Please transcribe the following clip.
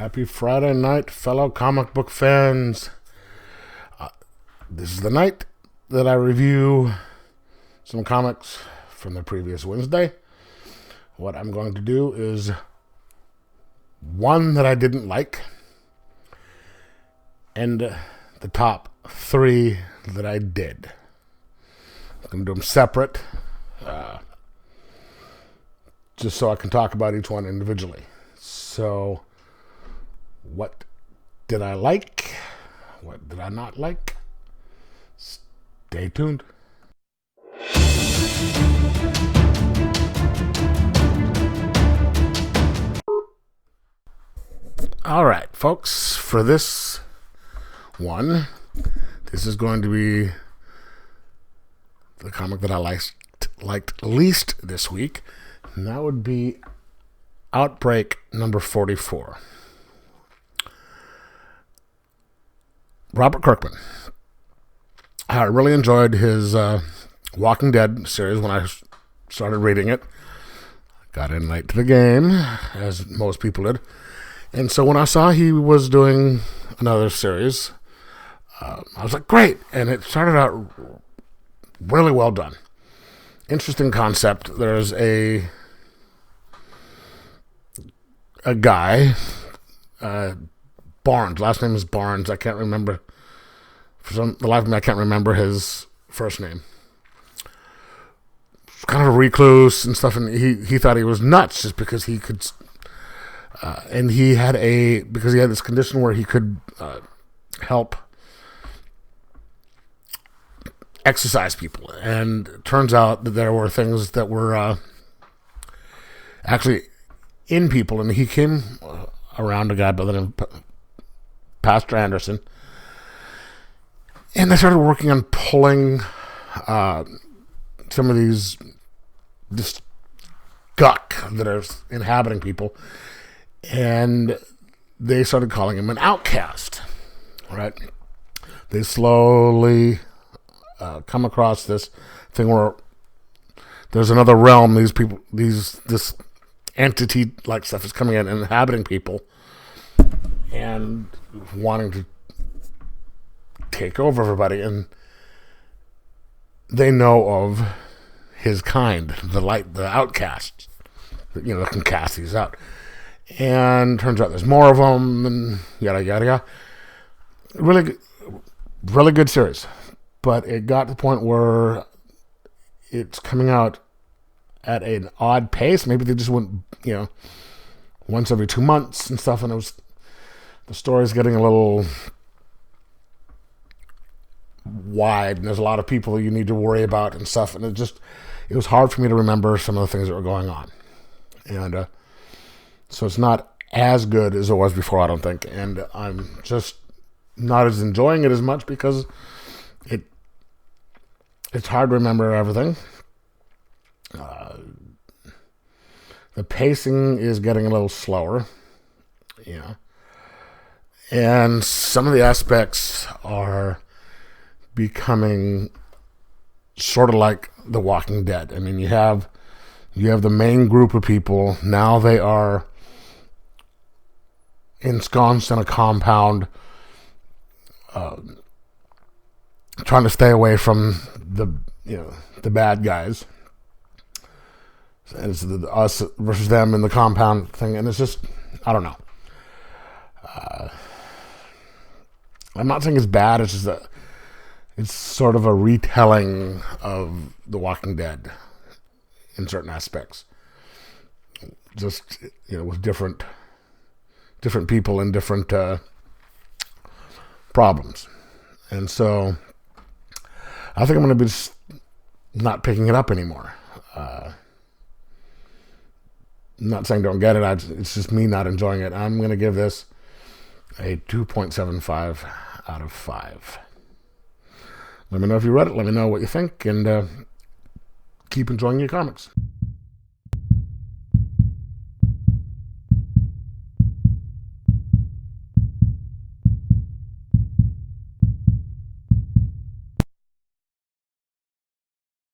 Happy Friday night, fellow comic book fans. This is the night that I review some comics from the previous Wednesday. What I'm going to do is one that I didn't like and the top three that I did. I'm going to do them separate just so I can talk about each one individually. So, what did I like? What did I not like? Stay tuned. All right, folks, for this one, this is going to be the comic that I liked least this week, and that would be Outbreak number 44. Robert Kirkman. I really enjoyed his Walking Dead series when I started reading it. Got in late to the game, as most people did. And so when I saw he was doing another series, I was like, great. And it started out really well done. Interesting concept. There's a guy, Barnes. Last name is Barnes. I can't remember. The life of me, I can't remember his first name. Kind of a recluse and stuff, and he thought he was nuts just because he could. And because he had this condition where he could help exercise people, and it turns out that there were things that were actually in people, and he came around a guy by the name of Pastor Anderson, and they started working on pulling some of this guck that are inhabiting people, and they started calling him an outcast, right? They slowly come across this thing where there's another realm. This entity-like stuff is coming in and inhabiting people and wanting to take over everybody, and they know of his kind, the outcasts, that can cast these out. And turns out there's more of them, and yada yada yada. Really good series, but it got to the point where it's coming out at an odd pace. Maybe they just went, once every 2 months and stuff, and the story's getting a little wide, and there's a lot of people you need to worry about and stuff, and it was hard for me to remember some of the things that were going on, and so it's not as good as it was before, I don't think, and I'm just not as enjoying it as much because it's hard to remember everything. The pacing is getting a little slower, and some of the aspects are becoming sort of like The Walking Dead. I mean, you have the main group of people. Now they are ensconced in a compound, trying to stay away from the bad guys. And it's us versus them in the compound thing, and it's just, I don't know. I'm not saying it's bad. It's just that it's sort of a retelling of The Walking Dead in certain aspects. Just with different people and different problems, and so I think I'm going to be just not picking it up anymore. I'm not saying don't get it. It's just me not enjoying it. I'm going to give this a 2.75 out of 5. Let me know if you read it. Let me know what you think, and keep enjoying your comics.